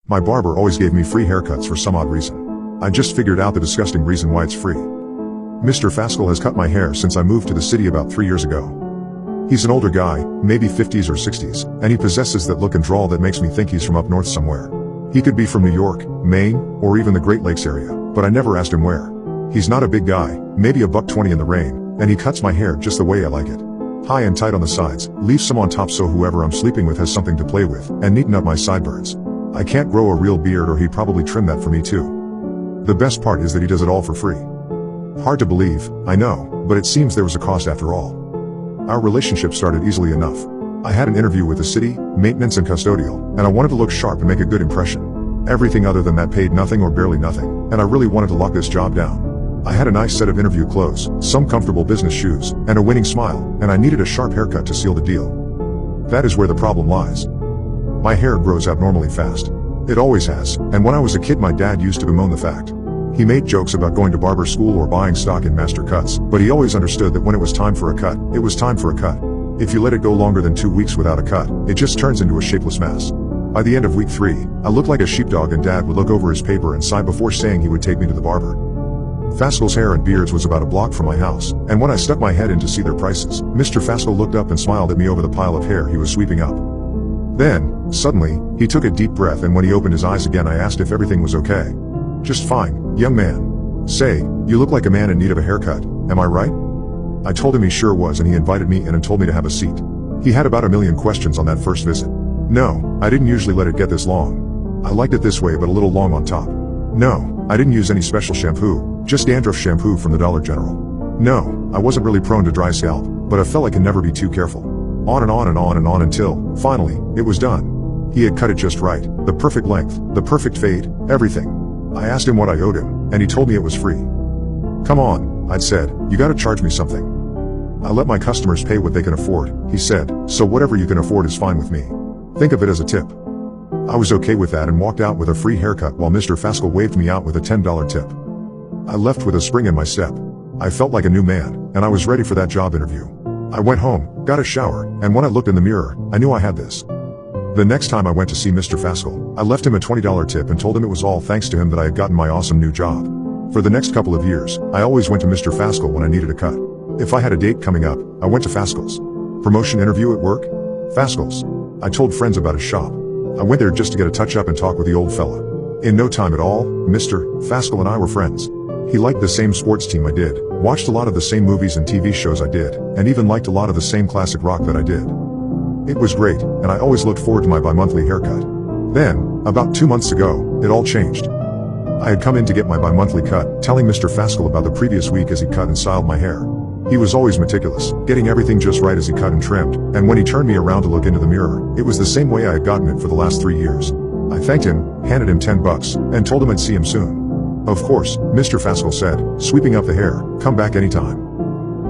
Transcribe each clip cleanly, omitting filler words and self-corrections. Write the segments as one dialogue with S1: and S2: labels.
S1: My barber always gave me free haircuts for some odd reason. I just figured out the disgusting reason why it's free. Mr. Fascal has cut my hair since I moved to the city about 3 years ago. He's an older guy, maybe 50s or 60s, and he possesses that look and drawl that makes me think he's from up north somewhere. He could be from New York, Maine, or even the Great Lakes area, but I never asked him where. He's not a big guy, maybe $120 in the rain, and he cuts my hair just the way I like it. High and tight on the sides, leave some on top so whoever I'm sleeping with has something to play with, and neaten up my sideburns. I can't grow a real beard or he'd probably trim that for me too. The best part is that he does it all for free. Hard to believe, I know, but it seems there was a cost after all. Our relationship started easily enough. I had an interview with the city, maintenance and custodial, and I wanted to look sharp and make a good impression. Everything other than that paid nothing or barely nothing, and I really wanted to lock this job down. I had a nice set of interview clothes, some comfortable business shoes, and a winning smile, and I needed a sharp haircut to seal the deal. That is where the problem lies. My hair grows abnormally fast. It always has, and when I was a kid my dad used to bemoan the fact. He made jokes about going to barber school or buying stock in master cuts, but he always understood that when it was time for a cut, it was time for a cut. If you let it go longer than 2 weeks without a cut, it just turns into a shapeless mess. By the end of week 3, I looked like a sheepdog and Dad would look over his paper and sigh before saying he would take me to the barber. Fascal's Hair and Beards was about a block from my house, and when I stuck my head in to see their prices, Mr. Fascal looked up and smiled at me over the pile of hair he was sweeping up. Then, suddenly, he took a deep breath and when he opened his eyes again I asked if everything was okay. Just fine, young man. Say, you look like a man in need of a haircut, am I right? I told him he sure was and he invited me in and told me to have a seat. He had about 1,000,000 questions on that first visit. No, I didn't usually let it get this long. I liked it this way but a little long on top. No, I didn't use any special shampoo, just dandruff shampoo from the Dollar General. No, I wasn't really prone to dry scalp, but a fella can never be too careful. On and on and on and on until, finally, it was done. He had cut it just right, the perfect length, the perfect fade, everything. I asked him what I owed him, and he told me it was free. Come on, I'd said, you gotta charge me something. I let my customers pay what they can afford, he said, so whatever you can afford is fine with me. Think of it as a tip. I was okay with that and walked out with a free haircut while Mr. Fascal waved me out with a $10 tip. I left with a spring in my step. I felt like a new man, and I was ready for that job interview. I went home, got a shower, and when I looked in the mirror, I knew I had this. The next time I went to see Mr. Fascal, I left him a $20 tip and told him it was all thanks to him that I had gotten my awesome new job. For the next couple of years, I always went to Mr. Fascal when I needed a cut. If I had a date coming up, I went to Fascal's. Promotion interview at work? Fascal's. I told friends about his shop. I went there just to get a touch-up and talk with the old fella. In no time at all, Mr. Fascal and I were friends. He liked the same sports team I did, watched a lot of the same movies and TV shows I did, and even liked a lot of the same classic rock that I did. It was great, and I always looked forward to my bi-monthly haircut. Then, about 2 months ago, it all changed. I had come in to get my bi-monthly cut, telling Mr. Fascal about the previous week as he cut and styled my hair. He was always meticulous, getting everything just right as he cut and trimmed, and when he turned me around to look into the mirror, it was the same way I had gotten it for the last 3 years. I thanked him, handed him $10, and told him I'd see him soon. Of course, Mr. Fascal said, sweeping up the hair, come back anytime.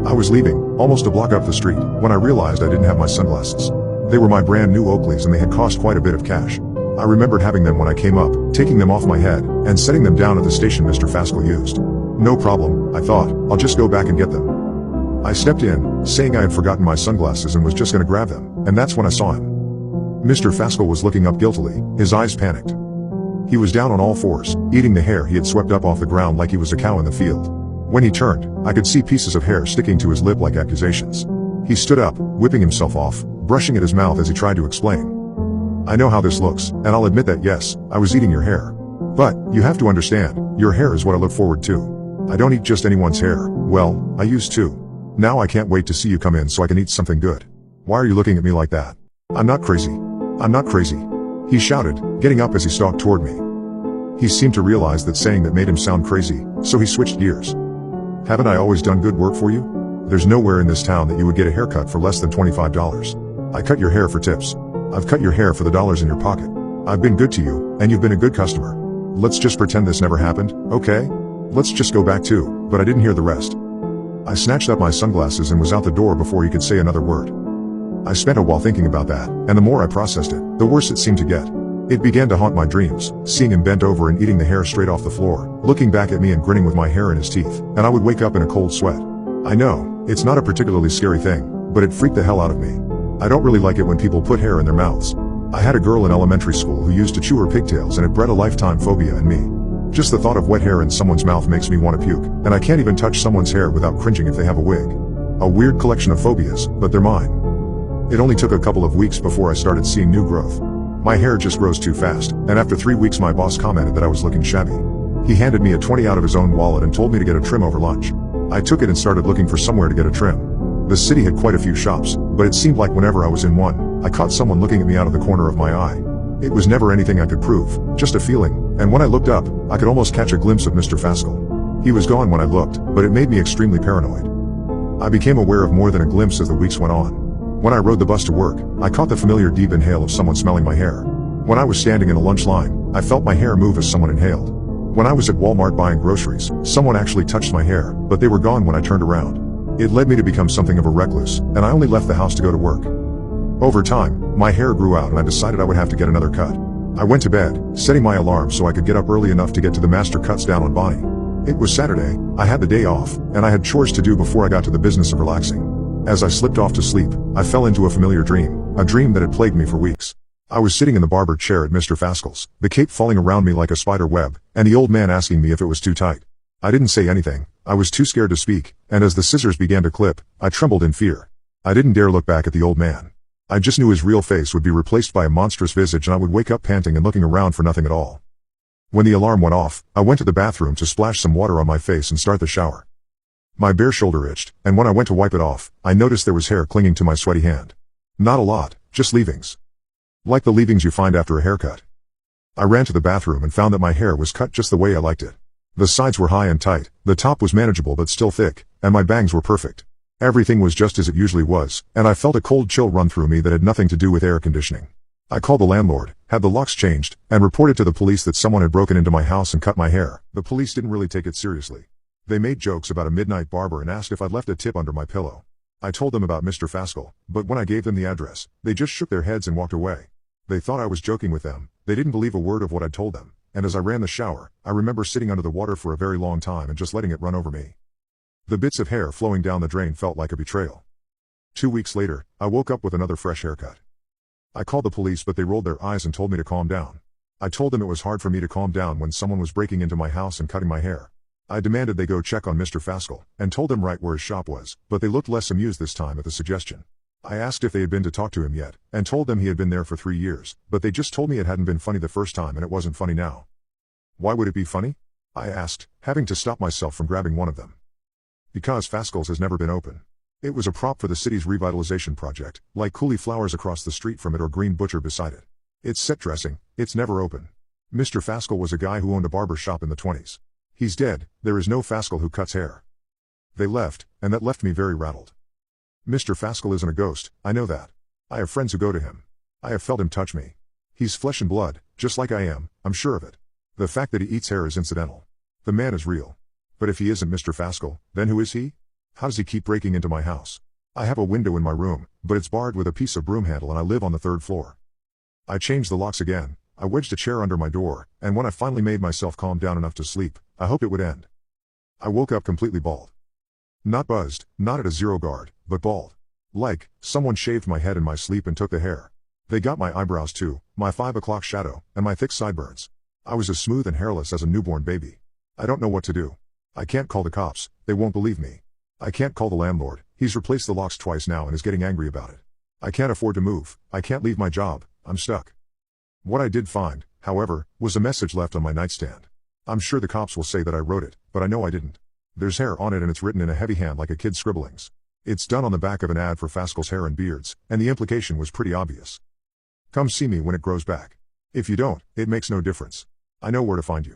S1: I was leaving, almost a block up the street, when I realized I didn't have my sunglasses. They were my brand new Oakleys and they had cost quite a bit of cash. I remembered having them when I came up, taking them off my head, and setting them down at the station Mr. Fascal used. No problem, I thought, I'll just go back and get them. I stepped in, saying I had forgotten my sunglasses and was just gonna grab them, and that's when I saw him. Mr. Fascal was looking up guiltily, his eyes panicked. He was down on all fours, eating the hair he had swept up off the ground like he was a cow in the field. When he turned, I could see pieces of hair sticking to his lip like accusations. He stood up, whipping himself off, brushing at his mouth as he tried to explain. I know how this looks, and I'll admit that yes, I was eating your hair. But, you have to understand, your hair is what I look forward to. I don't eat just anyone's hair, well, I used to. Now I can't wait to see you come in so I can eat something good. Why are you looking at me like that? I'm not crazy. I'm not crazy. He shouted, getting up as he stalked toward me. He seemed to realize that saying that made him sound crazy, so he switched gears. Haven't I always done good work for you? There's nowhere in this town that you would get a haircut for less than $25. I cut your hair for tips. I've cut your hair for the dollars in your pocket. I've been good to you, and you've been a good customer. Let's just pretend this never happened, okay? Let's just go back too, but I didn't hear the rest. I snatched up my sunglasses and was out the door before he could say another word. I spent a while thinking about that, and the more I processed it, the worse it seemed to get. It began to haunt my dreams, seeing him bent over and eating the hair straight off the floor, looking back at me and grinning with my hair in his teeth, and I would wake up in a cold sweat. I know, it's not a particularly scary thing, but it freaked the hell out of me. I don't really like it when people put hair in their mouths. I had a girl in elementary school who used to chew her pigtails, and it bred a lifetime phobia in me. Just the thought of wet hair in someone's mouth makes me want to puke, and I can't even touch someone's hair without cringing if they have a wig. A weird collection of phobias, but they're mine. It only took a couple of weeks before I started seeing new growth. My hair just grows too fast, and after 3 weeks my boss commented that I was looking shabby. He handed me a 20 out of his own wallet and told me to get a trim over lunch. I took it and started looking for somewhere to get a trim. The city had quite a few shops, but it seemed like whenever I was in one, I caught someone looking at me out of the corner of my eye. It was never anything I could prove, just a feeling, and when I looked up, I could almost catch a glimpse of Mr. Fascal. He was gone when I looked, but it made me extremely paranoid. I became aware of more than a glimpse as the weeks went on. When I rode the bus to work, I caught the familiar deep inhale of someone smelling my hair. When I was standing in a lunch line, I felt my hair move as someone inhaled. When I was at Walmart buying groceries, someone actually touched my hair, but they were gone when I turned around. It led me to become something of a recluse, and I only left the house to go to work. Over time, my hair grew out and I decided I would have to get another cut. I went to bed, setting my alarm so I could get up early enough to get to the master cuts down on Bonnie. It was Saturday, I had the day off, and I had chores to do before I got to the business of relaxing. As I slipped off to sleep, I fell into a familiar dream, a dream that had plagued me for weeks. I was sitting in the barber chair at Mr. Fascal's, the cape falling around me like a spider web, and the old man asking me if it was too tight. I didn't say anything, I was too scared to speak, and as the scissors began to clip, I trembled in fear. I didn't dare look back at the old man. I just knew his real face would be replaced by a monstrous visage and I would wake up panting and looking around for nothing at all. When the alarm went off, I went to the bathroom to splash some water on my face and start the shower. My bare shoulder itched, and when I went to wipe it off, I noticed there was hair clinging to my sweaty hand. Not a lot, just leavings. Like the leavings you find after a haircut. I ran to the bathroom and found that my hair was cut just the way I liked it. The sides were high and tight, the top was manageable but still thick, and my bangs were perfect. Everything was just as it usually was, and I felt a cold chill run through me that had nothing to do with air conditioning. I called the landlord, had the locks changed, and reported to the police that someone had broken into my house and cut my hair. The police didn't really take it seriously. They made jokes about a midnight barber and asked if I'd left a tip under my pillow. I told them about Mr. Fascal, but when I gave them the address, they just shook their heads and walked away. They thought I was joking with them, they didn't believe a word of what I'd told them, and as I ran the shower, I remember sitting under the water for a very long time and just letting it run over me. The bits of hair flowing down the drain felt like a betrayal. 2 weeks later, I woke up with another fresh haircut. I called the police but they rolled their eyes and told me to calm down. I told them it was hard for me to calm down when someone was breaking into my house and cutting my hair. I demanded they go check on Mr. Fascal, and told them right where his shop was, but they looked less amused this time at the suggestion. I asked if they had been to talk to him yet, and told them he had been there for 3 years, but they just told me it hadn't been funny the first time and it wasn't funny now. Why would it be funny? I asked, having to stop myself from grabbing one of them. Because Fascal's has never been open. It was a prop for the city's revitalization project, like cauliflowers across the street from it or green butcher beside it. It's set dressing, it's never open. Mr. Fascal was a guy who owned a barber shop in the 20s. He's dead, there is no Fascal who cuts hair. They left, and that left me very rattled. Mr. Fascal isn't a ghost, I know that. I have friends who go to him. I have felt him touch me. He's flesh and blood, just like I am, I'm sure of it. The fact that he eats hair is incidental. The man is real. But if he isn't Mr. Fascal, then who is he? How does he keep breaking into my house? I have a window in my room, but it's barred with a piece of broom handle and I live on the 3rd floor. I changed the locks again, I wedged a chair under my door, and when I finally made myself calm down enough to sleep, I hoped it would end. I woke up completely bald. Not buzzed, not at a 0 guard, but bald. Like, someone shaved my head in my sleep and took the hair. They got my eyebrows too, my 5 o'clock shadow, and my thick sideburns. I was as smooth and hairless as a newborn baby. I don't know what to do. I can't call the cops, they won't believe me. I can't call the landlord, he's replaced the locks twice now and is getting angry about it. I can't afford to move, I can't leave my job, I'm stuck. What I did find, however, was a message left on my nightstand. I'm sure the cops will say that I wrote it, but I know I didn't. There's hair on it and it's written in a heavy hand like a kid's scribblings. It's done on the back of an ad for Fascal's hair and beards, and the implication was pretty obvious. Come see me when it grows back. If you don't, it makes no difference. I know where to find you.